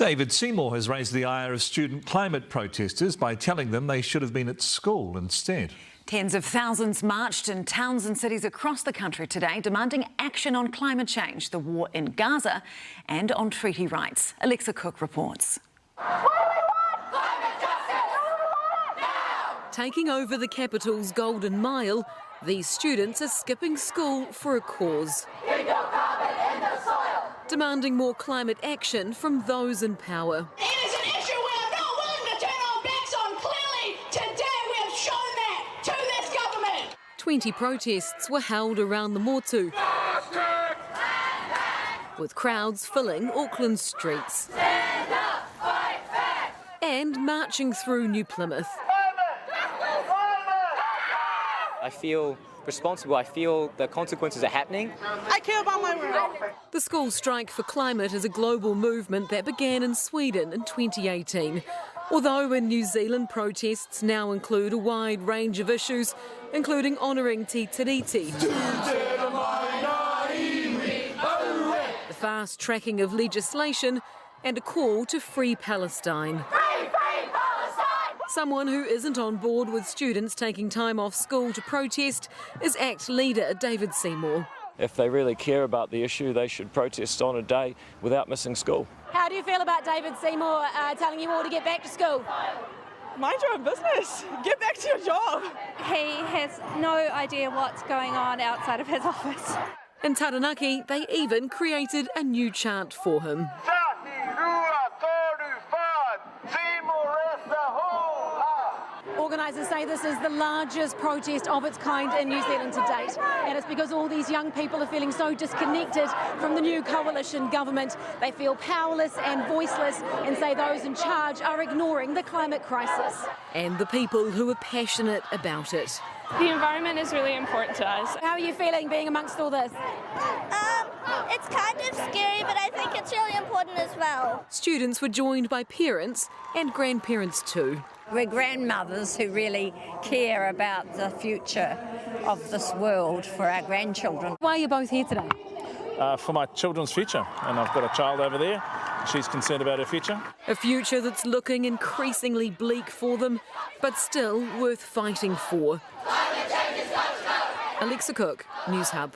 David Seymour has raised the ire of student climate protesters by telling them they should have been at school instead. Tens of thousands marched in towns and cities across the country today, demanding action on climate change, the war in Gaza and on treaty rights. Alexa Cook reports. Taking over the capital's Golden Mile, these students are skipping school for a cause. Demanding more climate action from those in power. It is an issue we are not willing to turn our backs on. Clearly, today we have shown that to this government. 20 protests were held around the Motu, with crowds filling Auckland's streets. Stand up, fight back. And marching through New Plymouth. I feel responsible. I feel the consequences are happening. I care about my world. The School Strike for Climate is a global movement that began in Sweden in 2018. Although in New Zealand, protests now include a wide range of issues, including honouring Te Tiriti, the fast tracking of legislation, and a call to free Palestine. Someone who isn't on board with students taking time off school to protest is ACT leader David Seymour. If they really care about the issue, they should protest on a day without missing school. How do you feel about David Seymour telling you all to get back to school? Mind your own business. Get back to your job. He has no idea what's going on outside of his office. In Taranaki, they even created a new chant for him. Organisers say this is the largest protest of its kind in New Zealand to date, and it's because all these young people are feeling so disconnected from the new coalition government. They feel powerless and voiceless and say those in charge are ignoring the climate crisis. And the people who are passionate about it. The environment is really important to us. How are you feeling being amongst all this? It's kind of scary, but I think it's really important as well. Students were joined by parents and grandparents too. We're grandmothers who really care about the future of this world for our grandchildren. Why are you both here today? For my children's future, and I've got a child over there. She's concerned about her future. A future that's looking increasingly bleak for them, but still worth fighting for. Alexa Cook, Newshub.